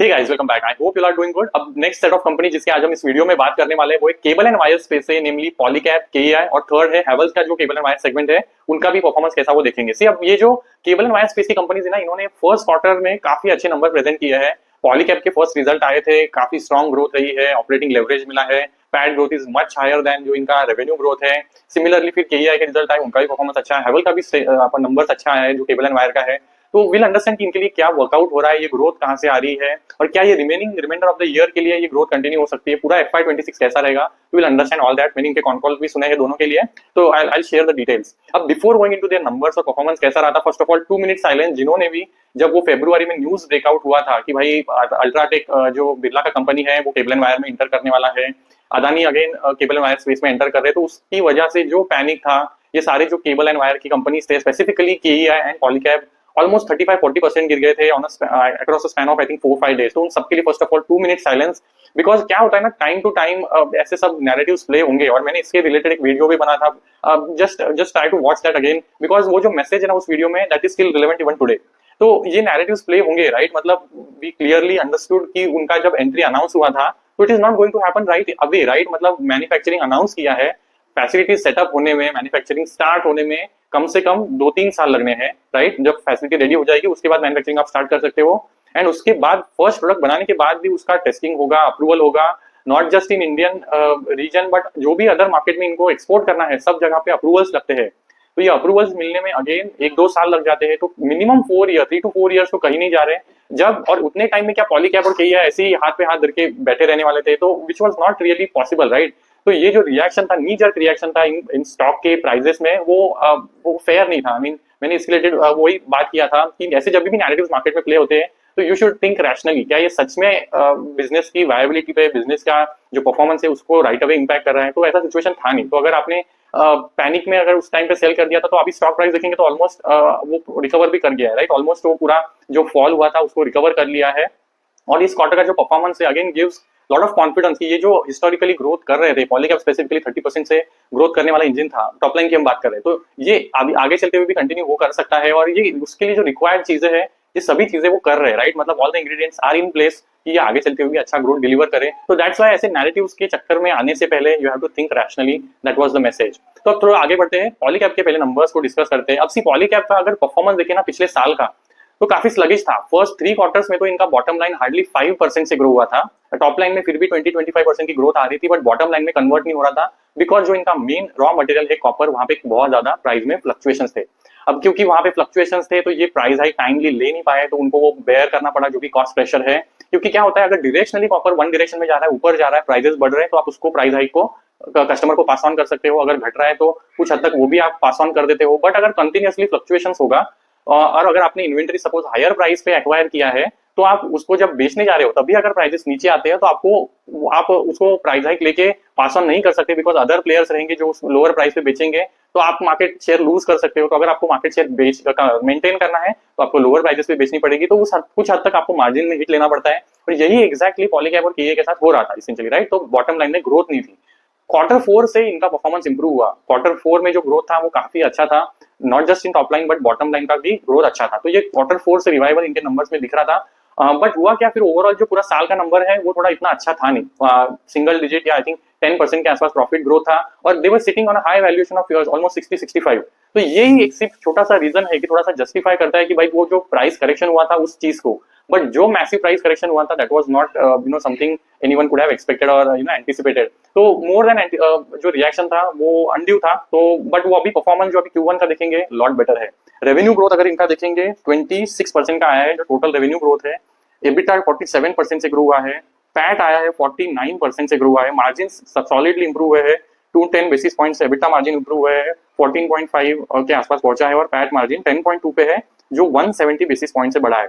Hey guys, welcome back. I hope you are doing good. अब next set of company जिसके आज हम इस वीडियो में बात करने वाले हैं वो एक केबल एंड वायर स्पेस है, नेमली पॉलीकैब, केईआई और थर्ड है हैवेल्स का जो केबल एंड वायर सेगमेंट है, उनका भी परफॉर्मेंस कैसा वो देखेंगे। सी अब ये जो केबल एंड वायर स्पेस की कंपनीज है ना, इन्होंने फर्स्ट क्वार्टर में काफी अच्छे नंबर प्रेजेंट किए हैं। पॉलीकैब के फर्स्ट रिजल्ट आए थे, काफी स्ट्रॉन्ग ग्रोथ रही है, ऑपरेटिंग लेवरेज मिला है, PAT growth is much higher than जो इनका रेवेन्यू ग्रोथ है। सिमिलरली फिर केईआई के रिजल्ट आए, उनका भी परफॉर्मेंस अच्छा है, हैवेल का भी नंबर अच्छा है जो केबल एंड वायर का है। तो विल अंडरस्टैंड कि इनके लिए क्या वर्कआउट हो रहा है, ये ग्रोथ कहां से आ रही है और क्या ये रिमेंडर ऑफ द ईयर के लिए ये ग्रोथ कंटिन्यू हो सकती है, पूरा FY26 कैसा रहेगा। You will understand all that. मैंने इनके कॉन कॉल भी सुने हैं दोनों के लिए, तो आई शेयर द डिटेल्स। अब before going into their numbers और परफॉर्मेंस कैसा रहा था, first of all 2 minute silence जिन्होंने भी, जब वो फरवरी में न्यूज ब्रेकआउट हुआ था कि भाई अल्ट्राटेक जो बिरला का कंपनी है वो केबल एंड वायर में इंटर करने वाला है, Adani again cable and wire space में एंटर कर रहे, तो उसकी वजह से जो पैनिक था, ये सारे जो केबल एंड वायर की कंपनीज थे, specifically KEI and Polycab, almost 35-40% गिर गए थे across span of I think 4-5 days. तो उन सबके लिए first of all 2 minute silence. Because क्या होता है ना, टाइम टू टाइम ऐसे सब नैरेटिव्स प्ले होंगे और मैंने इसके रिलेटेड एक वीडियो भी बना था। Just try to watch that again, because वो जो मैसेज है ना उस वीडियो में, that is still relevant even today. तो ये नैरेटिव्स प्ले होंगे, राइट? मतलब वी क्लियरली अंडरस्टूड कि उनका जब एंट्री अनाउंस हुआ था तो it is not going to happen right away, right? मतलब मैन्युफैक्चरिंग अनाउंस किया है, फैसिलिटी सेटअप होने में, मैन्युफैक्चरिंग स्टार्ट होने में कम से कम 2-3 साल लगने हैं, राइट? जब फैसिलिटी रेडी हो जाएगी उसके बाद मैन्युफैक्चरिंग आप स्टार्ट कर सकते हो, एंड उसके बाद फर्स्ट प्रोडक्ट बनाने के बाद भी उसका टेस्टिंग होगा, अप्रूवल होगा, not just in Indian reason but जो भी अदर मार्केट में इनको एक्सपोर्ट करना है, सब जगह पे अप्रूवल्स लगते हैं। तो ये अप्रूवल्स मिलने में अगेन 1-2 साल लग जाते हैं, तो मिनिमम 4 ईयर, 3 to 4 ईयर्स तो कहीं नहीं जा रहे। जब और उतने टाइम में क्या पॉलीकैब और केईआई ऐसे ही हाथ पे हाथ धर के बैठे रहने वाले थे, तो which was not really possible, right? तो ये जो रिएक्शन था, नी जर्क रिएक्शन था इन स्टॉक के प्राइसेस में, वो फेयर नहीं था। आई मीन मैंने इसके रिलेटेड वही बात किया था कि ऐसे जब भी नैरेटिव्स मार्केट में प्ले होते हैं तो यू शुड थिंक रैशनली, क्या ये सच में बिजनेस की वायबिलिटी पे, बिजनेस का जो परफॉर्मेंस है उसको राइट अवे इम्पैक्ट कर रहा है। तो ऐसा सिचुएशन था नहीं। तो अगर आपने पैनिक में अगर उस टाइम पे सेल कर दिया था तो अभी स्टॉक प्राइस देखेंगे तो ऑलमोस्ट वो रिकवर भी कर गया है, राइट? ऑलमोस्ट वो पूरा जो फॉल हुआ था उसको रिकवर कर लिया है। और इस क्वार्टर का जो परफॉर्मेंस है again gives lot of confidence कि ये जो हिस्टोरिकली ग्रोथ कर रहे थे, पॉलीकैब स्पेसिफिकली 30% से ग्रोथ करने वाला इंजन था, टॉप लाइन की हम बात कर रहे हैं, तो ये अभी आगे चलते हुए भी कंटिन्यू वो कर सकता है। और ये उसके लिए जो रिक्वायर्ड चीजें हैं, ये सभी चीजें वो कर रहे हैं, राइट? मतलब all the ingredients are in place कि ये आगे चलते हुए भी अच्छा ग्रोथ डिलीवर करे। तो दैट्स व्हाई ऐसे नैरेटिव्स के चक्कर में आने से पहले you have to think rationally, that was the message. तो अब थोड़ा आगे बढ़ते हैं, पॉलीकैब के पहले नंबर्स को डिस्कस करते हैं। अब सी पॉलीकैब का अगर परफॉर्मेंस देखें ना पिछले साल का, तो काफी स्लगिश था। फर्स्ट 3 क्वार्टर्स में तो इनका बॉटम लाइन हार्डली 5% से ग्रो हुआ था, टॉप लाइन में फिर भी 20-25% की ग्रोथ आ रही थी, बट बॉटम लाइन में कन्वर्ट नहीं हो रहा था, बिकॉज जो इनका मेन रॉ मटेरियल है कॉपर, वहां पे बहुत ज्यादा प्राइस में फ्लक्चुएशंस थे। अब क्योंकि वहां पे फ्लक्चुएशंस थे तो ये प्राइस हाइक टाइमली ले नहीं पाए, तो उनको वो बेयर करना पड़ा जो भी कॉस्ट प्रेशर है। क्योंकि क्या होता है, अगर डायरेक्शनली कॉपर वन डायरेक्शन में जा रहा है, ऊपर जा रहा है, प्राइसेस बढ़ रहे हैं, तो आप उसको प्राइस हाइक को कस्टमर को पास ऑन कर सकते हो। अगर घट रहा है तो कुछ हद तक वो भी आप पास ऑन कर देते हो। बट अगर कंटिन्यूअसली फ्लक्चुएशंस होगा और अगर आपने इन्वेंटरी सपोज हायर प्राइस पे एक्वायर किया है, तो आप उसको जब बेचने जा रहे हो तभी अगर प्राइसेस नीचे आते हैं तो आप उसको प्राइस हाइक लेके पास ऑन नहीं कर सकते, बिकॉज अदर प्लेयर्स रहेंगे जो लोअर प्राइस पे बेचेंगे, तो आप मार्केट शेयर लूज कर सकते हो। तो अगर आपको मार्केट शेयर मेंटेन करना है तो आपको लोअर प्राइसेस पे बेचनी पड़ेगी, तो कुछ हद तक आपको मार्जिन में हिट लेना पड़ता है। और यही एक्जैक्टली पॉलीकैब और केईआई के साथ हो रहा था इसेंशियली, राइट? तो बॉटम लाइन में ग्रोथ नहीं थी। Q4 से इनका परफॉर्मेंस इंप्रूव हुआ। Q4 में जो ग्रोथ था वो काफी अच्छा था, not just in top line but bottom line का भी ग्रोथ अच्छा था। तो ये Q4 से रिवाइवल इनके नंबर्स में दिख रहा था। बट हुआ क्या, फिर ओवरऑल जो पूरा साल का नंबर है वो थोड़ा इतना अच्छा था नहीं। सिंगल डिजिट या आई थिंक 10% के आसपास प्रॉफिट ग्रोथ था, और they were sitting on a high valuation of almost 60-65। तो यही एक सिर्फ छोटा सा रीजन है कि थोड़ा सा जस्टिफाई करता है कि भाई वो जो प्राइस करेक्शन हुआ था उस चीज को, बट जो मैसिव प्राइस करेक्शन हुआ था that was not something anyone could have expected और एंटिसिपेटेड। तो मोर देन जो रिएक्शन था वो अनड्यू था। तो बट वो अभी परफॉर्मेंस जो अभी Q1 का देखेंगे लॉट बेटर है। रेवेन्यू ग्रोथ अगर इनका देखेंगे 26% का आया है जो टोटल रेवेन्यू ग्रोथ है। एबिटा 47% से ग्रो हुआ है, पैट आया है 49% से ग्रो हुआ है, मार्जिन सॉलिडली इंप्रूव हुए है, 210 basis points EBITDA margin improve हुए है, 14.5 के आसपास पहुंचा है, और पैट मार्जिन 10.2 पे है जो 170 बेसिस पॉइंट से बढ़ा है।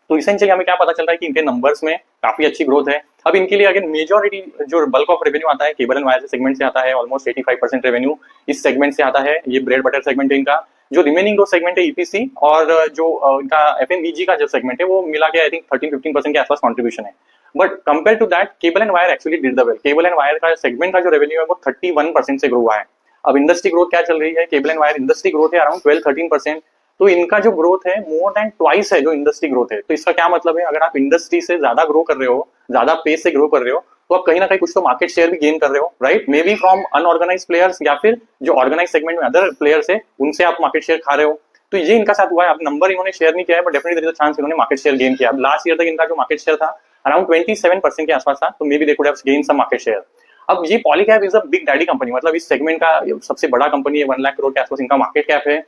तो इसेंशियली हमें क्या पता चल रहा है कि इनके नंबर्स में काफी अच्छी ग्रोथ है। अब इनके लिए अगेन मेजॉरिटी जो बल्क ऑफ रेवेन्यू आता है केबल एंड वायर सेगमेंट से आता है, ऑलमोस्ट 85% रेवेन्यू इस सेगमेंट से आता है। ये ब्रेड बटर सेगमेंट है इनका। जो रिमेनिंग दो सेगमेंट है ईपीसी और जो इनका एफएमवीजी का जो सेगमेंट है वो मिला के आई थिंक 13-15% के आसपास कॉन्ट्रीब्यूशन है। But compare to that cable and wire actually did the well. Cable and wire का सेगमेंट का जो रेवेन्यू है वो 31% से ग्रो हुआ है। अब इंडस्ट्री ग्रोथ क्या चल रही है, cable and wire industry growth है अराउंड 12-13%, तो इनका जो ग्रोथ है मोर देन ट्वाइस है जो इंडस्ट्री ग्रोथ है। तो इसका क्या मतलब है, अगर आप इंडस्ट्री से ज्यादा ग्रो कर रहे हो, ज्यादा पेस से ग्रो कर रहे हो, तो आप कहीं ना कहीं कुछ तो मार्केट शेयर भी गेन कर रहे हो, right? May be from unorganised players या फिर जो ऑर्गेनाइज सेगमेंट में अदर प्लेयर्स है उनसे आप मार्केट शेयर खा रहे हो। तो ये इनका साथ हुआ है। अब नंबर इन्होंने शेयर नहीं किया है, बट डेफिनेटली चांस इन्होंने मार्केट शेयर गेन किया। लास्ट ईयर तक इनका जो मार्केट शेयर था अराउंड 27% के आसपास था, तो may be they could have gain some market share. अब ये Polycab is a big daddy company, मतलब इस सेगमेंट का सबसे बड़ा कंपनी है, 1 लाख करोड़ के आसपास इनका मार्केट कैप है।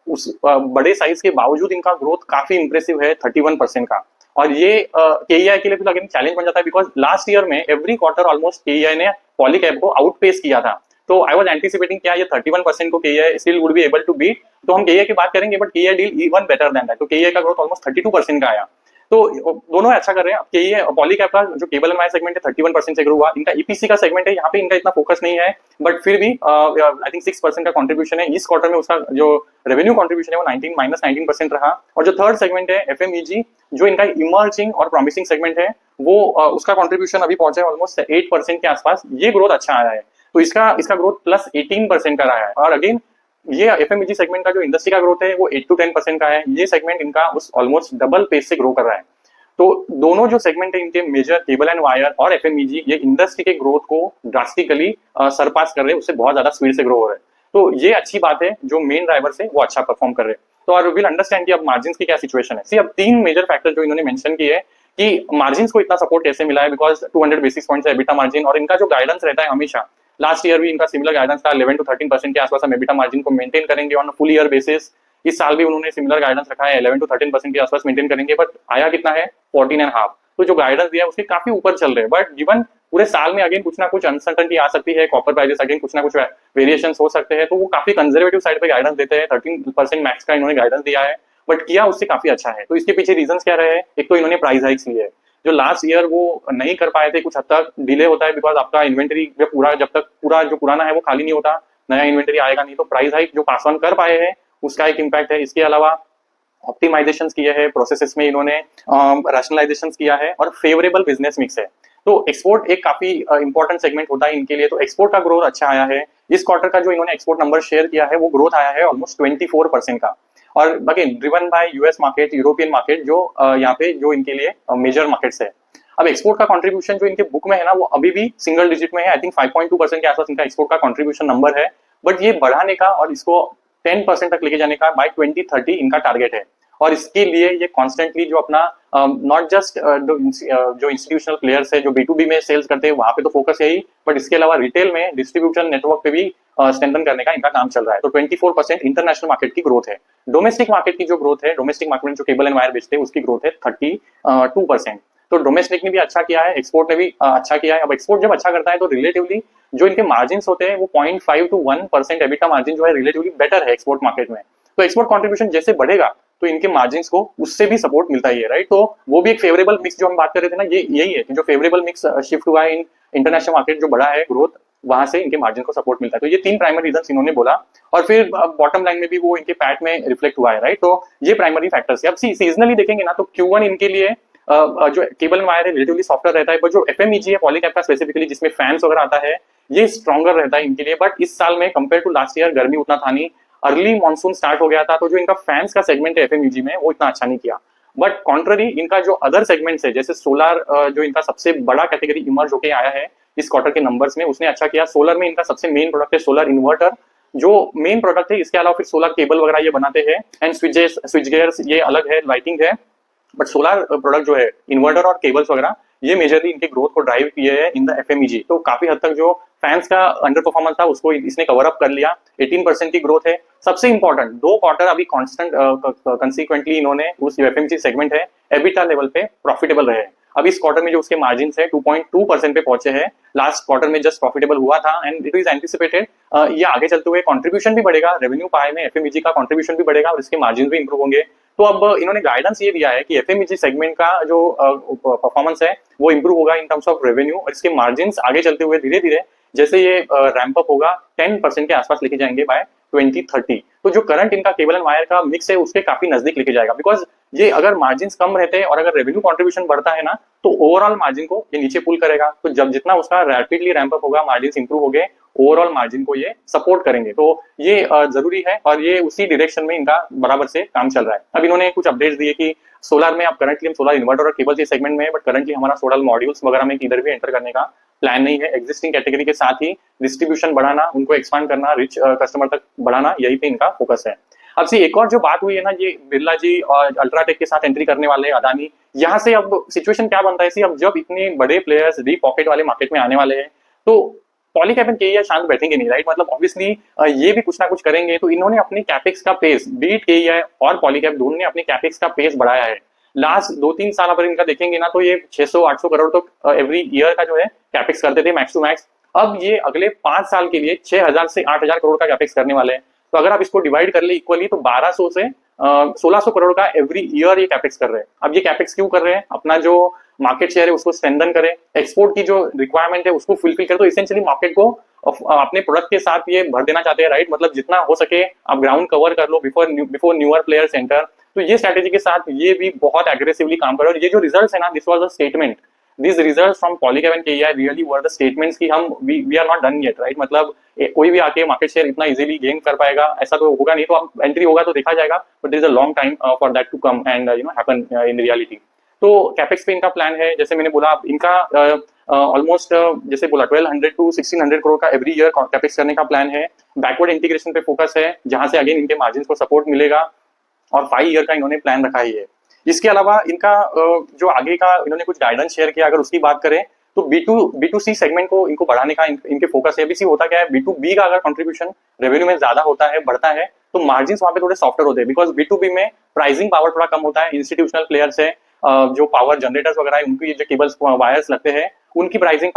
उस बड़े साइज के बावजूद इनका ग्रोथ काफी इंप्रेसिव है, 31% का। और ये केईआई के लिए भी अगेन चैलेंज बन जाता है, बिकॉज लास्ट ईयर में एवरी क्वार्टर ऑलमोस्ट केईआई ने पॉलीकैब को आउटपेस किया था। तो आई वाज एंटिसिपेटिंग क्या ये 31% को KEI still would be able to beat. तो हम केईआई की बात करेंगे, but KEI deal even better than that. तो केईआई का ग्रोथ ऑलमोस्ट 32% का आया। तो दोनों अच्छा कर रहे हैं। केईआई पॉलीकैब का जो केबल एंड वायर सेगमेंट है 31% से ग्रो हुआ। इनका ईपीसी का सेगमेंट है, यहाँ पे इनका इतना फोकस नहीं है, बट फिर भी आई थिंक 6% का कंट्रीब्यूशन है। इस क्वार्टर में उसका जो रेवेन्यू कंट्रीब्यूशन है वो 19% रहा। और जो थर्ड सेगमेंट है एफएमईजी, जो इनका इमर्जिंग और प्रॉमिसिंग सेगमेंट है, वो उसका कंट्रीब्यूशन अभी पहुंचा है ऑलमोस्ट 8% के आसपास। ये ग्रोथ अच्छा आया है। तो इसका ग्रोथ प्लस 18% का रहा है। और अगेन ये एफएमईजी सेगमेंट का जो इंडस्ट्री का ग्रोथ है वो 8 to 10% का है। ये सेगमेंट इनका उस ऑलमोस्ट डबल पेस से ग्रो कर रहा है। तो दोनों जो सेगमेंट है इनके मेजर केबल एंड वायर और एफएमईजी, ये इंडस्ट्री के ग्रोथ को ड्रास्टिकली सरपास कर रहे हैं, उससे बहुत ज्यादा स्पीड से ग्रो हो रहे हैं। तो ये अच्छी बात है, जो मेन ड्राइवर है वो अच्छा परफॉर्म कर रहे हैं। तो और विल अंडरस्टैंड कि अब मार्जिन की क्या सिचुएशन है। सी अब 3 मेजर फैक्टर जो इन्होंने मेंशन किए है कि मार्जिन को इतना सपोर्ट कैसे मिला है, बिकॉज 200 बेसिस पॉइंट है एबिटा मार्जिन। और इनका जो गाइडेंस रहता है हमेशा, लास्ट ईयर भी इनका सिमिलर गाइडेंस था, 11 to 13% के आसपास हम एबिटा मार्जिन को मेंटेन करेंगे ऑन फुल ईयर बेसिस। इस साल भी उन्होंने सिमिलर गाइडेंस रखा है, 11 to 13% के आसपास मेंटेन करेंगे, बट आया कितना है 14.5। तो जो गाइडेंस दिया है उसके काफी ऊपर चल रहे हैं। बट गिवन पूरे साल में अगेन कुछ ना कुछ अनसर्टनिटी आ सकती है, कॉपर प्राइसेस अगेन कुछ ना कुछ वेरिएशन हो सकते हैं, तो वो काफी कंजर्वेटिव साइड पे गाइडेंस देते हैं। 13% मैक्स का इन्होंने गाइडेंस दिया है, बट किया उससे काफी अच्छा है। तो इसके पीछे रीजन क्या रहे हैं? एक तो इन्होंने प्राइस हाइक्स लिए है, जो लास्ट ईयर वो नहीं कर पाए थे, कुछ हद तक डिले होता है, बिकॉज आपका इन्वेंटरी जब तक पूरा जो पुराना है वो खाली नहीं होता, नया इन्वेंटरी आएगा नहीं। तो प्राइस हाइक जो पास ऑन कर पाए हैं उसका एक इम्पैक्ट है। इसके अलावा ऑप्टिमाइजेशन किए हैं प्रोसेसेस में, इन्होंने रैशनलाइजेशन किया है, और फेवरेबल बिजनेस मिक्स है। तो एक्सपोर्ट एक काफी इंपॉर्टेंट सेगमेंट होता है इनके लिए, तो एक्सपोर्ट का ग्रोथ अच्छा आया है। इस क्वार्टर का जो इन्होंने एक्सपोर्ट नंबर शेयर किया है वो ग्रोथ आया है ऑलमोस्ट 24% का। और again driven by US market, European market, जो यहाँ पे जो इनके लिए मेजर मार्केट्स है। अब एक्सपोर्ट का कंट्रीब्यूशन जो इनके बुक में है ना, वो अभी भी सिंगल डिजिट में है। आई थिंक 5.2% के आसपास इनका एक्सपोर्ट का कंट्रीब्यूशन नंबर है। बट ये बढ़ाने का और इसको 10% तक लेके जाने का बाय 2030 इनका टारगेट है। और इसके लिए ये कॉन्स्टेंटली जो अपना नॉट जस्ट जो इंस्टीट्यूशनल प्लेयर्स है जो B2B में सेल्स करते हैं वहां पे तो फोकस है ही, बट इसके अलावा रिटेल में डिस्ट्रीब्यूशन नेटवर्क पे भी स्ट्रेंथन करने का इनका काम चल रहा है। तो 24% इंटरनेशनल मार्केट की ग्रोथ है। डोमेस्टिक मार्केट की जो ग्रोथ है, डोमेस्टिक मार्केट में जो केबल एंड वायर बेचते हैं उसकी ग्रोथ है 32%। तो डोमेस्टिक ने भी अच्छा किया है, एक्सपोर्ट ने भी अच्छा किया है। अब एक्सपोर्ट जब अच्छा करता है तो रिलेटिवली जो इनके मार्जिन होते हैं वो 0.5 to 1% एबिटा मार्जिन जो है रिलेटिवली बेटर है एक्सपोर्ट मार्केट में। तो एक्सपोर्ट कॉन्ट्रीब्यूशन जैसे बढ़ेगा तो इनके मार्जिन को उससे भी सपोर्ट मिलता ही है, राइट? तो वो भी एक फेवरेबल मिक्स जो हम बात कर रहे थे ना, ये यही है कि जो फेवरेबल मिक्स शिफ्ट हुआ है इन इंटरनेशनल मार्केट जो बड़ा है ग्रोथ, वहां से इनके मार्जिन को सपोर्ट मिलता है। तो ये 3 प्राइमरी रीजन इन्होंने बोला, और फिर बॉटम लाइन में भी वो इनके पैट में रिफ्लेक्ट हुआ है, राइट? तो ये प्राइमरी फैक्टर्स है। अब सीजनली देखेंगे ना तो Q1 इनके लिए जो केबल एंड वायर है रिलेटिवली सॉफ्टवेयर रहता है, बट जो एफएमईजी है पॉलीकैब का स्पेसिफिकली जिसमें फैंस वगैरह आता है, ये स्ट्रॉन्गर रहता है इनके लिए। बट इस साल में कंपेयर टू लास्ट ईयर गर्मी उतना था नहीं, अर्ली मानसून स्टार्ट हो गया था, तो जो इनका फैंस का सेगमेंट है एफएमईजी में वो इतना अच्छा नहीं किया। बट कॉन्ट्ररी इनका जो अदर सेगमेंट्स है, जैसे सोलर जो इनका सबसे बड़ा कैटेगरी इमर्ज होकर आया है इस क्वार्टर के नंबर्स में, उसने अच्छा किया। सोलर में इनका सबसे मेन प्रोडक्ट है सोलर इन्वर्टर, जो मेन प्रोडक्ट है। इसके अलावा फिर सोलर केबल वगैरह ये बनाते हैं, एंड स्विच गेयर्स ये अलग है, लाइटिंग है। बट सोलर प्रोडक्ट जो है इन्वर्टर और केबल्स वगैरह, ये मेजरली इनके ग्रोथ को ड्राइव किए हैं इन द एफएमईजी। तो काफी हद तक जो फैंस का अंडर परफॉर्मेंस था उसको इसने कवर अप कर लिया। 18% की ग्रोथ है। सबसे इंपॉर्टेंट 2 क्वार्टर अभी कांस्टेंट कंसिक्वेंटली इन्होंने उस एफएमईजी सेगमेंट है एबिटा लेवल पे प्रॉफिटेबल रहे। अब इस क्वार्टर में जो उसके मार्जिन है 2.2% पे पहुंचे हैं। लास्ट क्वार्टर में जस्ट प्रॉफिटेबल हुआ था, एंड इट इज एंटिसिपेटेड ये आगे चलते हुए कंट्रीब्यूशन भी बढ़ेगा, रेवेन्यू पाए में एफएमईजी का कंट्रीब्यूशन भी बढ़ेगा और इसके मार्जिन भी इंप्रूव होंगे। तो अब इन्होंने गाइडेंस ये दिया है कि एफएमईजी सेगमेंट का जो परफॉर्मेंस है वो इंप्रूव होगा इन टर्म्स ऑफ रेवेन्यू, और इसके मार्जिन आगे चलते हुए धीरे धीरे जैसे ये रैंप अप होगा 10% के आसपास लेके जाएंगे बाय 2030। तो जो करंट इनका केबल एंड वायर का मिक्स है उसके काफी नजदीक लेके जाएगा, बिकॉज ये अगर मार्जिन कम रहते हैं और अगर रेवेन्यू कंट्रीब्यूशन बढ़ता है ना तो ओवरऑल मार्जिन को ये नीचे पुल करेगा। तो जब जितना उसका रैपिडली रैंप अप होगा, मार्जिन इंप्रूव होंगे, ओवरऑल मार्जिन को ये सपोर्ट करेंगे। तो ये जरूरी है और ये उसी डायरेक्शन में इनका बराबर से काम चल रहा है। अब इन्होंने कुछ अपडेट्स दिए कि सोलर में अब करंटली हम सोलर इन्वर्टर और केबल के सेगमेंट में है, बट करंटली हमारा सोलर मॉड्यूल्स वगैरह में किधर भी एंटर करने का प्लान नहीं है। एग्जिस्टिंग कैटेगरी के साथ ही डिस्ट्रीब्यूशन बढ़ाना, उनको एक्सपांड करना, रिच कस्टमर तक बढ़ाना, यही पे इनका फोकस है। अब से एक और जो बात हुई है ना, ये बिरला जी और अल्ट्राटेक के साथ एंट्री करने वाले अदानी, यहाँ से अब सिचुएशन क्या बनता है, अब जब इतने बड़े प्लेयर्स डीप पॉकेट वाले मार्केट में आने वाले हैं तो पॉलीकैब एंड केईआई शांत बैठेंगे नहीं, राइट। मतलब ऑब्वियसली ये भी कुछ ना कुछ करेंगे। तो इन्होंने अपने कैपेक्स का पेस, बीट केईआई और पॉलीकैब दोनों ने अपने कैपेक्स का पेस बढ़ाया है। लास्ट 2-3 साल अगर इनका देखेंगे ना तो ये 600-800 करोड़ तो एवरी ईयर का जो है कैपेक्स करते थे मैक्स टू मैक्स। अब ये अगले 5 साल के लिए 6000 से 8000 करोड़ का कैपेक्स करने वाले हैं। तो अगर आप इसको डिवाइड कर ले इक्वली तो 1200 से 1600 करोड़ का एवरी ईयर ये कैपेक्स कर रहे हैं। अब ये कैपेक्स क्यों कर रहे हैं? अपना जो मार्केट शेयर है उसको स्ट्रेंथन करें, एक्सपोर्ट की जो रिक्वायरमेंट है उसको फुलफिल करें। तो इसेंशियली मार्केट को अपने प्रोडक्ट के साथ ये भर देना चाहते हैं, राइट। मतलब जितना हो सके आप ग्राउंड कवर कर लो बिफोर न्यूअर प्लेयर्स एंटर। तो ये स्ट्रेटेजी के साथ ये भी बहुत एग्रेसिवली काम कर रहे हैं। और ये जो रिजल्ट्स है ना, this was a statement, these results from Polycab and KEI really were the statements कि हम we are not done yet, right। मतलब कोई भी आके मार्केट शेयर इतना इजीली गेन कर पाएगा ऐसा तो होगा नहीं। तो आप एंट्री होगा तो देखा जाएगा, but there is a long time for that to come and happen in reality. तो कैपेक्स पे इनका प्लान है, जैसे मैंने बोला इनका ऑलमोस्ट जैसे बोला 1200 to 1600 करोड़ का एवरी ईयर कैपेक्स करने का प्लान है। बैकवर्ड इंटीग्रेशन पे फोकस है, जहां से अगेन इनके मार्जिन को सपोर्ट मिलेगा, और 5 ईयर का इन्होंने प्लान रखा ही है। इसके अलावा इनका जो आगे का इन्होंने कुछ गाइडेंस शेयर किया, अगर उसकी बात करें तो B2C सेगमेंट को इनको बढ़ाने का इनके फोकस है। अभी होता क्या है, B2B का अगर कंट्रीब्यूशन रेवेन्यू में ज्यादा होता है, बढ़ता है, तो मार्जिन वहां पे थोड़े सॉफ्टर होते हैं, बिकॉज B2B में प्राइसिंग पावर थोड़ा कम होता है। इंस्टीट्यूशनल प्लेयर्स है, जो पावर जनरेटर्स वगैरह है, उनकी जो केबल्स वायर्स लगते हैं, उनकी प्राइसिंग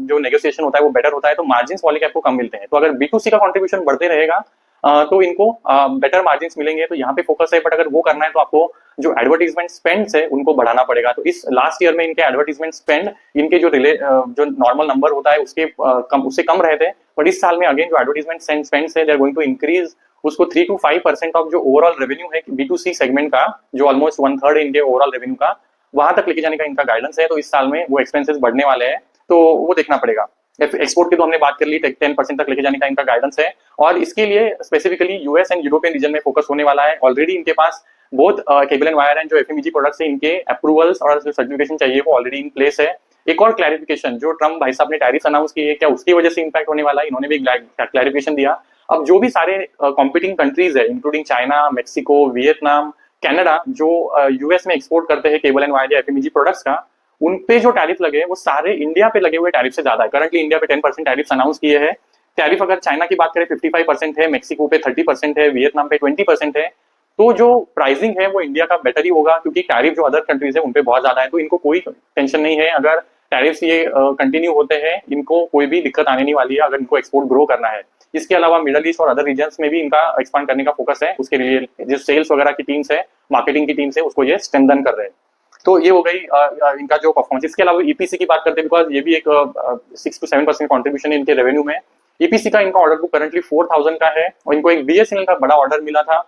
जो नेगोशिएशन होता है वो बेटर होता है, तो मार्जिन पॉलीकैब को कम मिलते हैं। तो अगर B2C का कंट्रीब्यूशन बढ़ते रहेगा तो इनको बेटर मार्जिन मिलेंगे। तो यहाँ पे फोकस है, बट अगर वो करना है तो आपको जो एडवर्टीजमेंट स्पेंड्स है उनको बढ़ाना पड़ेगा। तो इस लास्ट ईयर में इनके एडवर्टीजमेंट स्पेंड इनके जो नॉर्मल नंबर होता है उसके उससे कम रहे थे, बट इस साल में अगेन जो एडवर्टीजमेंट स्पेंड्स है they are going to increase उसको 3 to 5% ऑफ जो ओवरऑल रेवेन्यू है B2C सेगमेंट का, जो ऑलमोस्ट 1/3 है इनके ओवरऑल रेवेन्यू का, वहां तक लेके जाने का इनका गाइडेंस है। तो इस साल में वो एक्सपेंसेस बढ़ने वाले हैं, तो वो देखना पड़ेगा। एक्सपोर्ट की तो हमने बात कर ली, 10% तक लेके जाने का इनका गाइडेंस है, और इसके लिए specifically US and European region में फोकस होने वाला है। ऑलरेडी इनके पास बहुत केबल एंड वायर एंड जो एफएमईजी प्रोडक्ट्स है, इनके अप्रूवल्स और जो सर्टिफिकेशन चाहिए वो ऑलरेडी इन प्लेस है। एक और क्लैरिफिकेशन, जो ट्रम्प भाई साहब ने टैरिफ अनाउंस किए, क्या उसकी वजह से इंपैक्ट होने वाला है, इन्होंने भी क्लैरिफिकेशन दिया। अब जो भी सारे कॉम्पिटिंग कंट्रीज है, including China, Mexico, Vietnam, Canada, जो यूएस में एक्सपोर्ट करते हैं केबल एंड वायर या एफएमईजी प्रोडक्ट्स का, उन पे जो टैरिफ लगे वो सारे इंडिया पे लगे हुए टैरिफ से ज्यादा है। करंटली इंडिया पे 10% टैरिफ अनाउंस किए हैं। टैरिफ अगर चाइना की बात करें 55% है, मेक्सिको पे 30% है, वियतनाम पे 20% है। तो जो प्राइसिंग है वो इंडिया का बेटर ही होगा, क्योंकि टैरिफ जो अदर कंट्रीज है उन पे बहुत ज्यादा है। तो इनको कोई टेंशन नहीं है, अगर टैरिफ ये कंटिन्यू होते हैं इनको कोई भी दिक्कत आने नहीं वाली है, अगर इनको एक्सपोर्ट ग्रो करना है। इसके अलावा मिडल ईस्ट और अदर रीजन में भी इनका एक्सपांड करने का फोकस है। उसके लिए जो सेल्स वगैरह की टीम्स है, मार्केटिंग की टीम्स है, उसको ये स्ट्रेंथन कर रहे हैं। तो ये हो गई इनका जो परफॉर्मेंस। इसके अलावा ईपीसी की बात करते हैं, बिकॉज ये भी एक 6 to 7% कॉन्ट्रीब्यूशन इनके रेवेन्यू में। ईपीसी का इनका ऑर्डर बुक करंटली 4000 का है, और इनको एक बीएसएनएल का बड़ा ऑर्डर मिला था,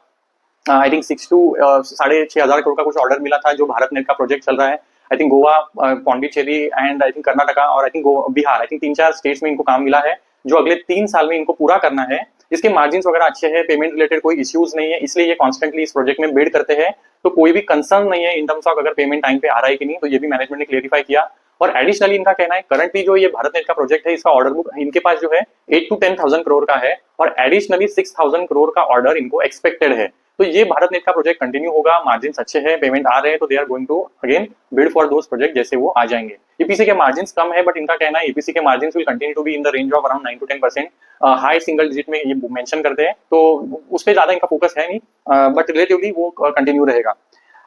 आई थिंक 6 to 6500 करोड़ का कुछ ऑर्डर मिला था, जो भारत नेट का प्रोजेक्ट चल रहा है। I think Goa, Pondicherry and I think Karnataka और I think Bihar, I think 3-4 states में इनको काम मिला है, जो अगले 3 साल में इनको पूरा करना है। इसके मार्जिन वगैरह अच्छे हैं, पेमेंट रिलेटेड कोई इश्यूज नहीं है, इसलिए ये कॉन्स्टेंटली इस प्रोजेक्ट में बिड करते हैं। तो कोई भी कंसर्न नहीं है इन टर्म्स ऑफ अगर पेमेंट टाइम पे आ रहा है कि नहीं, तो ये भी मैनेजमेंट ने क्लियरिफाई किया। और एडिशनली इनका कहना है करंटली जो ये भारत नेट का प्रोजेक्ट है, इसका ऑर्डर बुक इनके पास जो है 8 to 10,000 करोड़ का है, और एडिशनली 6,000 करोड़ का ऑर्डर इनको एक्सपेक्टेड है। तो ये भारत नेट का प्रोजेक्ट कंटिन्यू होगा, मार्जिन अच्छे हैं, पेमेंट आ रहे हैं, तो they are going to again bid for those project जैसे वो आ जाएंगे। ईपीसी के मार्जिन कम है, बट इनका कहना है ईपीसी के margin will continue to be in the range of around 9 to 10%, high single digit में ये मेंशन करते हैं, तो उस पर ज्यादा इनका फोकस है नहीं, बट रिलेटिवली वो कंटिन्यू रहेगा।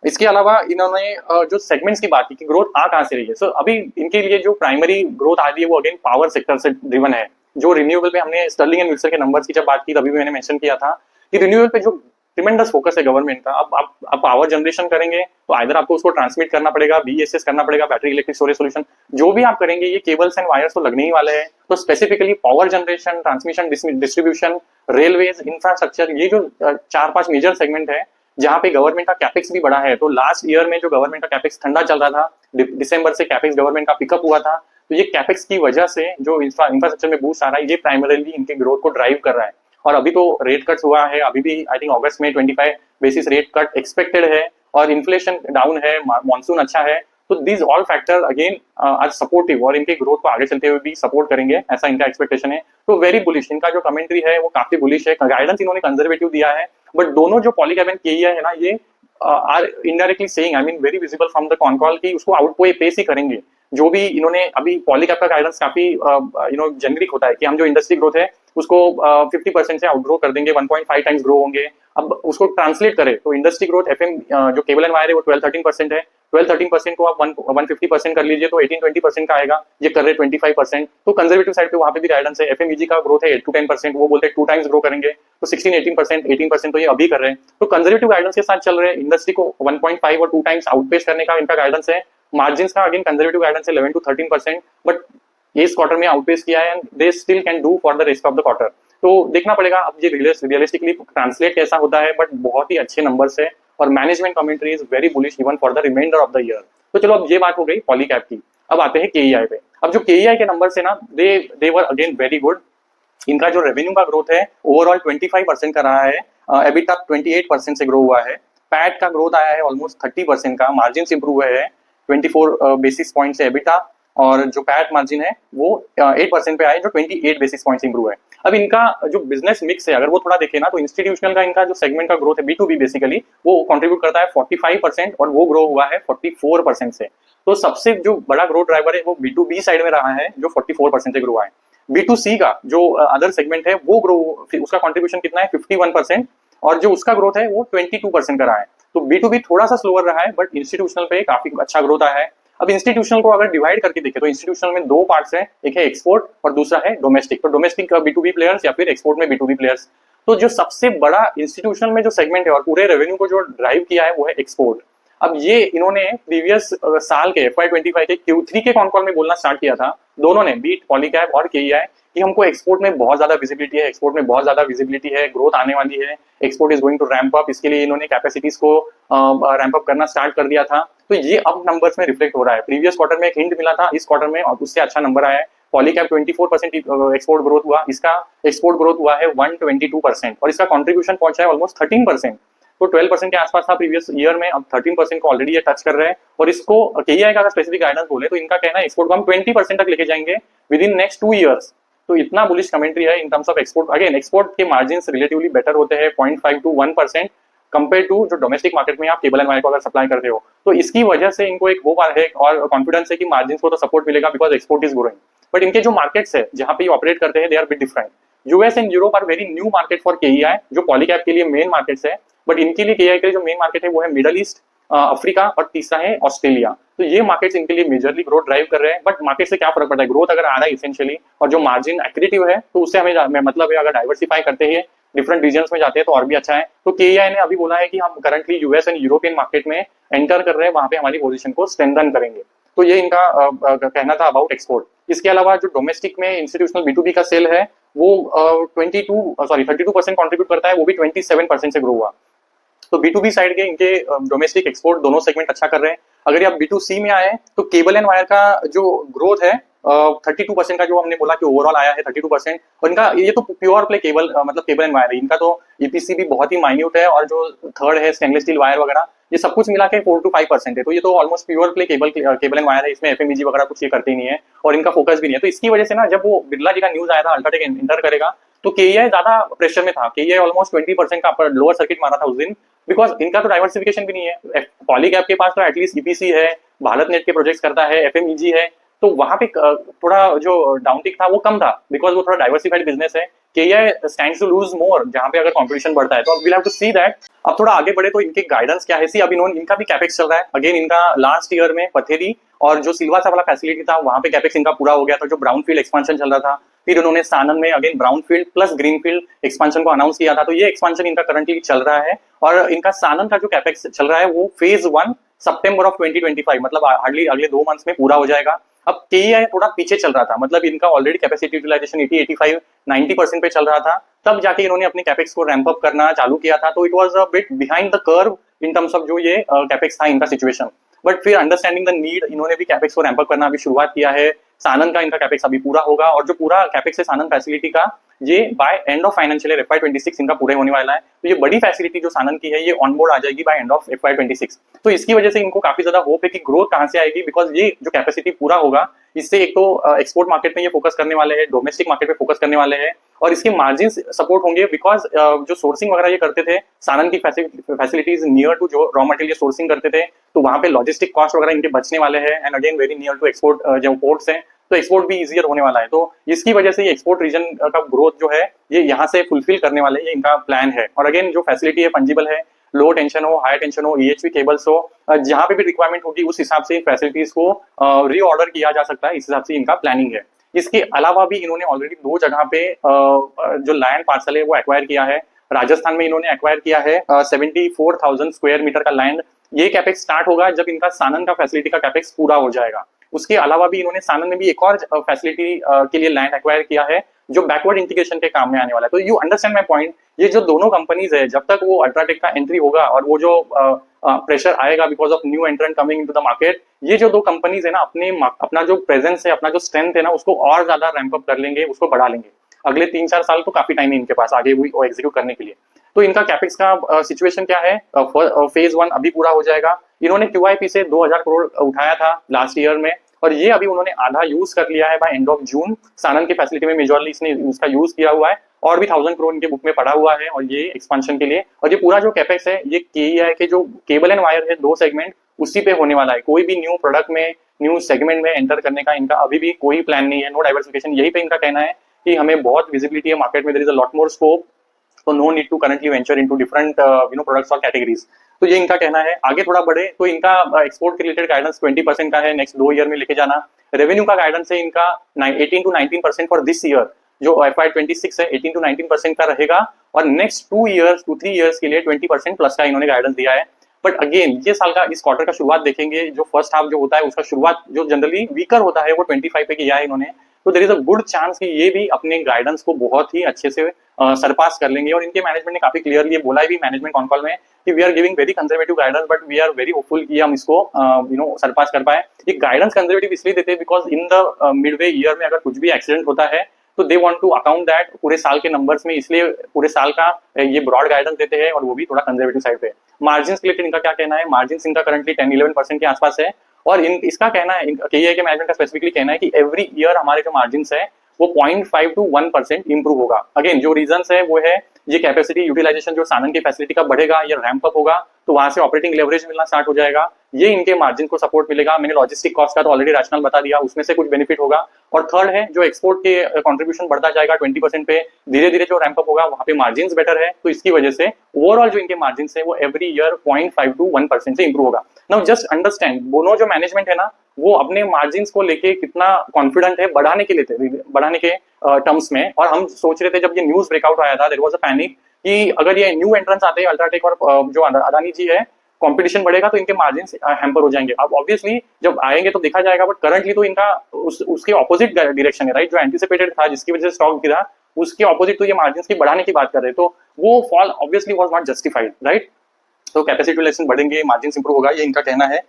इसके अलावा इन्होंने जो सेगमेंट्स की बात की कि ग्रोथ आ कहां से रही है, सो अभी इनके लिए जो प्राइमरी ग्रोथ आ रही है वो अगेन पावर सेक्टर से ड्रिवन है। जो रिन्यूएबल पे हमने स्टर्लिंग एंड विल्सन के नंबर्स की जब बात की तभी भी मैंने मेंशन किया था कि रिन्यूएबल पे जो ट्रिमेंडस फोकस है गवर्नमेंट का। अब आप पावर जनरेशन करेंगे तो आइदर आपको उसको ट्रांसमिट करना पड़ेगा, बीएसएस करना पड़ेगा, बैटरी इलेक्ट्रिक स्टोरेज सॉल्यूशन, जो भी आप करेंगे ये केबल्स एंड वायर्स तो लगने ही वाले हैं। तो specifically power generation, transmission, distribution, railways, infrastructure, ये जो 4-5 मेजर सेगमेंट है जहां पे गवर्नमेंट का कैपेक्स भी बढ़ा है। तो लास्ट ईयर में जो गवर्नमेंट का कैपेक्स ठंडा चल रहा था, दिसंबर से कैपेक्स गवर्नमेंट का पिकअप हुआ था, तो ये कैपेक्स की वजह से जो इंफ्रास्ट्रक्चर में बूस्ट आ रहा है, ये प्राइमरीली इनके ग्रोथ को ड्राइव कर रहा है। और अभी तो रेट कट हुआ है, अभी भी आई थिंक अगस्त में 25 बेसिस रेट कट एक्सपेक्टेड है, और इन्फ्लेशन डाउन है, मानसून अच्छा है। तो these all factor again are supportive और इनके ग्रोथ को आगे चलते हुए भी सपोर्ट करेंगे, ऐसा इनका एक्सपेक्टेशन है। तो वेरी बुलिश, इनका जो कमेंट्री है वो काफी बुलिश है। गाइडेंस इन्होंने कंजर्वेटिव दिया है, बट दोनों जो पॉलीकैब एंड केईआई है ना, ये are indirectly saying, I mean very visible from the con call, की उसको आउट पेस ही करेंगे। जो भी इन्होंने अभी पॉलीकैब का गाइडेंस काफी जेनरिक होता है कि हम जो इंडस्ट्री ग्रोथ है उसको 50% से आउटग्रो कर देंगे, 1.5 टाइम्स ग्रो होंगे। अब उसको ट्रांसलेट करें तो इंडस्ट्री ग्रोथ एफएम जो केबल एंड वायर है वो 12-13% है, 12-13% को आप 150% कर लीजिए तो 18-20% का आएगा, ये कर रहे 25%। तो कंजर्वेटिव साइड पे वहां पे भी गाइडेंस है। एफएमईजी का ग्रोथ है 8-10%, वो बोलते हैं 2 टाइम्स ग्रो करेंगे, तो 16-18%, 18% तो ये अभी कर रहे हैं। तो कंजर्वेटिव गाइडेंस के साथ चल रहे हैं, इंडस्ट्री को 1.5 और 2 टाइम्स आउटपेस करने का इनका गाइडेंस है। मार्जिन का अगेन कंजर्वेटिव गाइडेंस है 11-13%, बट इस क्वार्टर में आउटपेस किया है and they still can do for the rest of the quarter. तो देखना पड़ेगा अब ये रियलिस्टिकली ट्रांसलेट कैसा होता है, बट बहुत ही अच्छे नंबर्स है और management commentary is very bullish even for the reminder of the year. तो चलो अब ये बात हो गई पॉलीकैब की, अब आते हैं केईआई पे। अब जो केईआई के नंबर है ना, दे वर अगेन वेरी गुड। इनका जो रेवेन्यू का ग्रोथ है ओवरऑल 25% का रहा है, एबिटा 28% से ग्रो हुआ है, पैट का ग्रोथ आया है ऑलमोस्ट 30% का, मार्जिन इंप्रूव है 24 बेसिस पॉइंट से एबिटा, और जो पैट मार्जिन है वो 8% पे आए, जो 28 बेसिस पॉइंट इंप्रूव है। अब इनका जो बिजनेस मिक्स है अगर वो थोड़ा देखे ना, तो इंस्टीट्यूशनल का इनका जो सेगमेंट का ग्रोथ है B2B बेसिकली, वो कंट्रीब्यूट करता है 45% और वो ग्रो हुआ है 44% से। तो सबसे जो बड़ा ग्रोथ ड्राइवर है वो B2B साइड में रहा है, जो 44% से ग्रो है। B2C का जो अदर सेगमेंट है वो ग्रो, उसका कंट्रीब्यूशन कितना है 51%, और जो उसका ग्रोथ है वो 22% का रहा है। तो B2B थोड़ा सा स्लोअर रहा है, बट इंस्टीट्यूशनल पे काफी अच्छा ग्रोथ आया है। अब इंस्टीट्यूशनल को अगर डिवाइड करके देखें तो इंस्टीट्यूशनल में 2 पार्ट्स हैं, एक है एक्सपोर्ट और दूसरा है डोमेस्टिक। तो डोमेस्टिक B2B प्लेयर्स या फिर एक्सपोर्ट में B2B प्लेयर्स। तो जो सबसे बड़ा इंस्टीट्यूशनल में जो सेगमेंट है और पूरे रेवेन्यू को जो ड्राइव किया है वो है एक्सपोर्ट। अब ये इन्होंने प्रीवियस साल के FY25 के Q3 के कॉन कॉल में बोलना स्टार्ट किया था, दोनों ने, बीट पॉलीकैब और केईआई, कि हमको एक्सपोर्ट में बहुत ज्यादा विजिबिलिटी है, एक्सपोर्ट में बहुत ज्यादा विजिबिलिटी है, ग्रोथ आने वाली है, export is going to ramp up. इसके लिए इन्होंने कैपेसिटीज को रैंप अप करना स्टार्ट कर दिया था। तो ये अब नंबर्स में रिफ्लेक्ट हो रहा है। प्रीवियस क्वार्टर में एक हिंट मिला था, इस क्वार्टर में और उससे अच्छा नंबर आया है। पॉलीकैब 24% एक्सपोर्ट ग्रोथ हुआ, इसका एक्सपोर्ट ग्रोथ हुआ है 122%, और इसका कॉन्ट्रीब्यूशन पहुंचा है ऑलमोस्ट 13%। तो 12% के आसपास था प्रीवियस ईयर में, अब 13% को ऑलरेडी ये टच कर रहे हैं। और इसको केईआई का स्पेसिफिक गाइडेंस बोले तो इनका कहना है एक्सपोर्ट को हम 20% तक लेके जाएंगे विद इन नेक्स्ट 2 ईयर्स। तो इतना बुलिश कमेंट्री है in terms of export. Again export के मार्जिन रिलेटिवली बेटर होते हैं 0.5 to 1% कंपेयर टू जो डोमेस्टिक मार्केट में आप केबल एंड वायर को अगर सप्लाई करते हो। तो इसकी वजह से इनको एक वो है और कॉन्फिडेंस है कि मार्जिन को तो सपोर्ट मिलेगा because export is growing. But इनके जो मार्केट्स है जहां पे ये ऑपरेट करते हैं they are bit different. US and Europe are very new market for KEI, जो पॉलीकैब के लिए मेन मार्केट्स है, बट इनके लिए केईआई के लिए जो मेन मार्केट है वो है मिडल ईस्ट, अफ्रीका, और तीसरा है ऑस्ट्रेलिया। तो ये मार्केट्स इनके लिए मेजरली ग्रोथ ड्राइव कर रहे हैं। बट मार्केट से क्या फर्क पड़ता है, ग्रोथ अगर आ रहा है इसेंशियली और जो मार्जिन एक्रेटिव है तो उससे हमें मतलब है, अगर डाइवर्सिफाई करते हैं डिफरेंट रीजन्स में जाते हैं तो और भी अच्छा है। तो केईआई ने अभी बोला है कि हम currently US and European market में एंटर कर रहे हैं, वहां पे हमारी पोजीशन को स्ट्रेंथन करेंगे। तो ये इनका कहना था अबाउट एक्सपोर्ट। इसके अलावा जो डोमेस्टिक में इंस्टीट्यूशनल B2B का सेल है वो 32% कॉन्ट्रीब्यूट करता है, वो भी 27% से ग्रो हुआ। तो B2B साइड के इनके डोमेस्टिक एक्सपोर्ट दोनों सेगमेंट अच्छा कर रहे हैं। अगर आप B2C में आए तो केबल एंड वायर का जो ग्रोथ है 32% का, जो हमने बोला कि ओवरऑल आया है 32%, और इनका ये तो प्योर प्ले केबल मतलब केबल एंड वायर है। इनका तो EPC भी बहुत ही माइन्यूट है, और जो थर्ड है स्टेनलेस स्टील वायर वगैरह, ये सब कुछ मिला के 4 to 5% है। तो ये तो almost pure play cable and wire है, इसमें FMEG वगैरह कुछ ये करते ही नहीं है और इनका फोकस भी नहीं है। तो इसकी वजह से ना, जब वो बिरला जी का न्यूज आया था अल्ट्राटेक एंटर करेगा, तो केईआई ज्यादा प्रेशर में था। केईआई ऑलमोस्ट 20% का लोअर सर्किट मारा था उस दिन, बिकॉज इनका तो डाइवर्सिफिकेशन भी नहीं है। पॉलीकैब के पास तो एटलीस्ट EPC है, भारत नेट के प्रोजेक्ट्स करता है, FMEG है, तो वहां पे थोड़ा जो डाउनटिक था वो कम था बिकॉज वो थोड़ा डाइवर्सिफाइड बिजनेस है। KEI stands to lose more जहां पे अगर कंपटीशन बढ़ता है। तो we'll have to see that. अब थोड़ा आगे बढ़े तो इनके गाइडेंस क्या है। सी अब इनका भी कैपेक्स चल रहा है। अगेन इनका लास्ट ईयर में पथेरी और जो सिल्वासा वाला फैसिलिटी था वहां पे कैपेक्स इनका पूरा हो गया था, जो ब्राउन फील्ड एक्सपांशन चल रहा था। फिर उन्होंने सानन में again brown field plus green field expansion को अनाउंस किया था। तो ये एक्सपांशन इनका करंटली चल रहा है, और इनका सानन का जो कैपेक्स चल रहा है वो फेज 1 सितंबर ऑफ 2025, मतलब हार्डली अगले 2 मंथ्स में पूरा हो जाएगा। अब केईआई थोड़ा पीछे चल रहा था, मतलब इनका ऑलरेडी कैपेसिटी यूटिलाइजेशन 80, 85, 90% पे चल रहा था, तब जाके इन्होंने अपने कैपेक्स को रैंप अप करना चालू किया था। तो it was a bit behind the curve in terms of जो ये कैपेक्स था इनका सिचुएशन। बट फिर अंडरस्टैंडिंग द नीड, इन्होंने भी कैपेक्स को रैंप अप करना अभी शुरुआत किया है। सानन का इनका कैपेक्स अभी पूरा होगा, और जो पूरा कैपेक्स है सानन फैसिलिटी का, ये by end of financial year FY26 इनका पूरे होने वाला है। तो ये बड़ी फैसिलिटी जो सानन की है ये ऑन बोर्ड आ जाएगी बाय एंड ऑफ FY26। तो इसकी वजह से इनको काफी ज्यादा होप है कि ग्रोथ कहां से आएगी, बिकॉज ये जो कैपेसिटी पूरा होगा इससे एक तो एक्सपोर्ट मार्केट में ये फोकस करने वाले हैं, डोमेस्टिक मार्केट में फोकस करने वाले हैं, और इसके मार्जिन सपोर्ट होंगे, बिकॉज जो सोर्सिंग वगैरह ये करते थे, सानन की फैसिलिटीज नियर टू जो रॉ मटेरियल सोर्सिंग करते थे, तो वहां पे लॉजिस्टिक कॉस्ट वगैरह इनके बचने वाले हैं, and again very near to export जो पोर्ट्स हैं, तो एक्सपोर्ट भी इजियर होने वाला है। तो इसकी वजह से ये एक्सपोर्ट रीजन का ग्रोथ जो है ये यहाँ से फुलफिल करने वाले, ये इनका प्लान है। और अगेन जो फैसिलिटी है फंजिबल है, लो टेंशन हो, हाई टेंशन हो, EHV केबल्स हो, जहां पे भी रिक्वायरमेंट होगी उस हिसाब से फैसिलिटीज को रीऑर्डर किया जा सकता है, इस हिसाब से इनका प्लानिंग है। इसके अलावा भी इन्होंने ऑलरेडी 2 जगह पे जो लैंड पार्सल है वो एक्वायर किया है। राजस्थान में इन्होंने एक्वायर किया है 74,000 स्क्वायर मीटर का लैंड। ये कैपेक्स स्टार्ट होगा जब इनका सानन का फैसिलिटी का कैपेक्स पूरा हो जाएगा। उसके अलावा भी इन्होंने सानन में भी एक और फैसिलिटी के लिए लैंड एक्वायर किया है जो बैकवर्ड इंटीग्रेशन के काम में आने वाला है। तो यू अंडरस्टैंड माय पॉइंट, ये जो दोनों कंपनीज है, जब तक वो अल्ट्राटेक का एंट्री होगा और वो जो प्रेशर आएगा because of new एंट्रेंट coming into the market, ये जो 2 कंपनीज है ना अपना जो प्रेजेंस है, अपना जो स्ट्रेंथ है ना, उसको और ज्यादा रैंप अप कर लेंगे, उसको बढ़ा लेंगे। अगले 3-4 साल तो काफी टाइम है इनके पास आगे वो एग्जीक्यूट करने के लिए। तो इनका कैपेक्स का सिचुएशन क्या है, फेज 1 अभी पूरा हो जाएगा। इन्होंने QIP से 2000 करोड़ उठाया था लास्ट ईयर में, और ये अभी उन्होंने आधा यूज कर लिया है बाय एंड ऑफ जून। सानन की फैसिलिटी में मेजरली इसने उसका यूज किया हुआ है, और भी 1000 करोड़ इनके बुक में पड़ा हुआ है, और ये एक्सपेंशन के लिए। और ये पूरा जो कैपेक्स है ये KEI के जो केबल एंड वायर है 2 सेगमेंट उसी पे होने वाला है। कोई भी न्यू प्रोडक्ट में, न्यू सेगमेंट में एंटर करने का इनका अभी भी कोई प्लान नहीं है, नो डाइवर्सिफिकेशन। यही पे इनका कहना है कि हमें बहुत विजिबिलिटी है मार्केट में, there is a lot more scope, तो no need to currently venture into different products और कैटेगरीज। तो ये इनका कहना है। आगे थोड़ा बढ़े तो इनका एक्सपोर्ट के रिलेटेड गाइडेंस 20% का है नेक्स्ट 2 ईयर में लेके जाना। रेवेन्यू का गाइडेंस है इनका 18 to 19% फॉर दिस ईयर, जो FY26 है 18 to 19% का रहेगा, और नेक्स्ट 2-3 ईयर्स के लिए 20% प्लस का इन्होंने गाइडेंस दिया है। बट अगेन ये साल का इस क्वार्टर का शुरुआत देखेंगे, जो फर्स्ट हाफ जो होता है उसका शुरुआत जो जनरली वीकर होता है वो 25 पे किया है इन्होंने। तो there is a good chance कि ये भी अपने गाइडेंस को बहुत ही अच्छे से सरपास कर लेंगे। और इनके मैनेजमेंट ने काफी क्लियरली बोला है भी मैनेजमेंट कॉन कॉल में कि we are giving very conservative guidance, but we are very hopeful कि हम इसको सरपास कर पाए। ये गाइडेंस कंजर्वेटिव इसलिए देते हैं because in the midway year में अगर कुछ भी एक्सीडेंट होता है तो they want to account that पूरे साल के नंबर्स में, इसलिए पूरे साल का ये ब्रॉड गाइडेंस देते हैं, और वो भी थोड़ा कंजर्वेटिव साइड पे। मार्जिन के लिए इनका क्या कहना है, मार्जिन इनका करंटली 10-11% के आसपास है, और इसका कहना है, KEI के मैनेजमेंट का स्पेसिफिकली कहना है कि एवरी ईयर हमारे जो मार्जिन है वो 0.5 to 1% इंप्रूव होगा। अगेन जो रीजंस है वो है ये कैपेसिटी यूटिलाइजेशन जो सानन की फैसिलिटी का बढ़ेगा, ये रैंप अप होगा, तो वहां से ऑपरेटिंग लेवरेज मिलना स्टार्ट हो जाएगा, ये इनके मार्जिन को सपोर्ट मिलेगा। मैंने लॉजिस्टिक कॉस्ट का तो ऑलरेडी रैशनल बता दिया, उसमें से कुछ बेनिफिट होगा। और थर्ड है जो एक्सपोर्ट के कंट्रीब्यूशन बढ़ता जाएगा 20% पे, धीरे धीरे जो रैंप अप होगा वहां पे मार्जिन बेटर है, तो इसकी वजह से ओवरऑल जो इनके मार्जिन है वो एवरी ईयर 0.5 to 1% से इंप्रूव होगा। नाउ जस्ट अंडरस्टैंड दोनों जो मैनेजमेंट है ना वो अपने मार्जिन को लेके कितना कॉन्फिडेंट है बढ़ाने के टर्म्स में। और हम सोच रहे थे जब ये न्यूज ब्रेकआउट आया था, देयर वाज अ पैनिक कि अगर ये न्यू एंट्रेंस आते हैं अल्ट्राटेक और जो अदानी जी है, कंपटीशन बढ़ेगा तो इनके मार्जिन हैम्पर हो जाएंगे। अब ऑब्वियसली जब आएंगे तो देखा जाएगा, बट करंटली तो इनका उसके ऑपोजिट डायरेक्शन है, राइट। जो एंटिसिपेटेड था जिसकी वजह से स्टॉक गिरा, उसके ऑपोजिट तो ये मार्जिन की बढ़ाने की बात कर रहे हैं, तो वो fall obviously was not justified, right. तो कैपेसिटी यूटिलाइजेशन बढ़ेंगे, मार्जिन इंप्रूव होगा, ये इनका कहना है।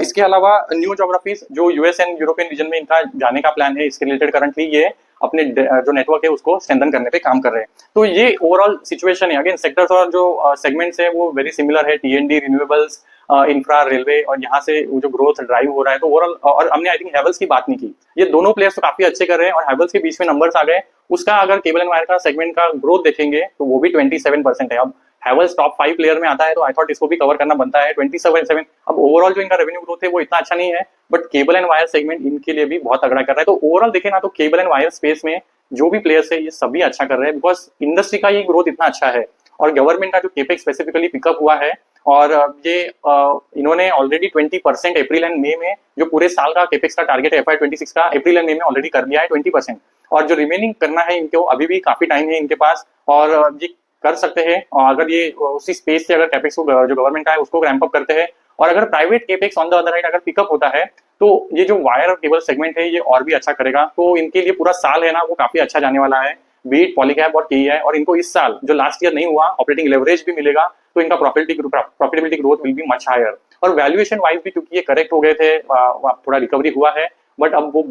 इसके अलावा न्यू ज्योग्राफीज जो US एंड यूरोपियन रीजन में इनका जाने का प्लान है, इसके रिलेटेड करंटली ये अपने जो नेटवर्क है उसको स्ट्रेंथन करने पे काम कर रहे हैं। तो ये ओवरऑल सिचुएशन है। अगेन सेक्टर्स और जो सेगमेंट्स है वो वेरी सिमिलर है, TND, रिन्यूएबल्स, इंफ्रा, रेलवे, और यहाँ से जो ग्रोथ ड्राइव हो रहा है। तो ओवरऑल, और हमने आई थिंक हैवेल्स की बात नहीं की, ये दोनों प्लेयर्स तो काफी अच्छे कर रहे हैं, और हैवेल्स के बीच में नंबर्स आ गए। उसका अगर केबल एंड वायर का सेगमेंट का ग्रोथ देखेंगे तो वो भी 27% है। अब हैवेल्स टॉप 5 प्लेयर में आता है, तो आई थॉट इसको भी कवर करना बनता है 27। अब ओवरऑल जो इनका रेवेन्यू ग्रोथ है वो इतना अच्छा नहीं है, but cable and wire segment इनके लिए भी बहुत तगड़ा कर रहा है। तो ओवरऑल देखें ना तो केबल एंड वायर स्पेस में जो भी प्लेयर्स है ये सभी अच्छा कर रहे हैं, बिकॉज इंडस्ट्री का ये ग्रोथ इतना अच्छा है, और गवर्नमेंट का जो केपेक्स स्पेसिफिकली पिकअप हुआ है, और ये इन्होंने ऑलरेडी 20% अप्रैल एंड मई में, जो पूरे साल का केपेक्स का टारगेट है FY26 का, अप्रैल एंड मई में ऑलरेडी कर लिया है 20%, और जो रिमेनिंग करना है इनको अभी भी काफी टाइम है इनके पास, और ये कर सकते हैं। और अगर ये उसी स्पेस से अगर कैपेक्स को जो गवर्नमेंट का है उसको रैंप अप करते हैं, और अगर private capex on the other right अगर पिकअप होता है, तो ये जो वायर और केबल सेगमेंट है ये और भी अच्छा करेगा। तो इनके लिए पूरा साल है ना वो काफी अच्छा जाने वाला है, बीट पॉलीकैब और KEI। और इनको इस साल जो लास्ट ईयर नहीं हुआ, ऑपरेटिंग लेवरेज भी मिलेगा, तो इनका profitability growth will be much higher. और वैल्यूएशन वाइज भी क्योंकि ये करेक्ट हो गए थे, थोड़ा रिकवरी हुआ है, बट अब वो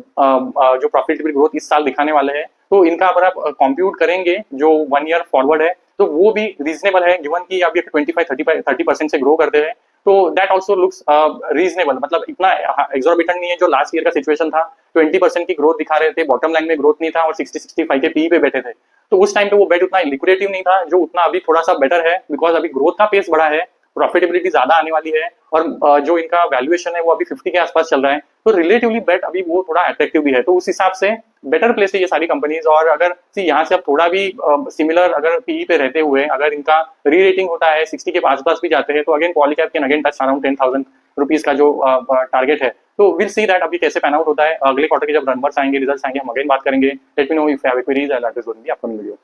जो प्रॉफिटेबिलिटी ग्रोथ इस साल दिखाने वाले हैं, तो इनका अगर आप कंप्यूट करेंगे जो 1 ईयर फॉरवर्ड है, तो वो भी रीजनेबल है, गिवन की अभी 25-30% से ग्रो करते हैं, तो दैट ऑल्सो लुक्स रीजनेबल, मतलब इतना एक्सॉर्बिटेंट नहीं है जो लास्ट ईयर का सिचुएशन था। 20% की ग्रोथ दिखा रहे थे, बॉटम लाइन में ग्रोथ नहीं था और 60-65 के पी पे बैठे थे, तो उस टाइम पे वो बेट उतना लिक्विडेटिव नहीं था जो उतना अभी थोड़ा सा बेटर है, बिकॉज अभी ग्रोथ का पेस बढ़ा है, प्रॉफिटेबिलिटी ज्यादा आने वाली है, और जो इनका वैल्यूएशन है वो अभी 50 के आसपास चल रहा है, तो रिलेटिवली बेट अभी वो थोड़ा अट्रैक्टिव भी है, तो उस हिसाब से बेटर प्लेस है ये सारी कंपनीज। और अगर यहाँ से अब थोड़ा भी सिमिलर अगर पीई पे रहते हुए अगर इनका री रेटिंग होता है, 60 के आसपास भी जाते हैं, तो again Polycab can again touch around 10,000 rupees का जो टारगेट है। तो विल सी दैट अभी कैसे पैन आउट होता है, अगले क्वार्टर के जब नंबर्स आएंगे, रिजल्ट्स आएंगे, हम अगेन बात करेंगे। Let me know if you have queries, I will upload in the upcoming video.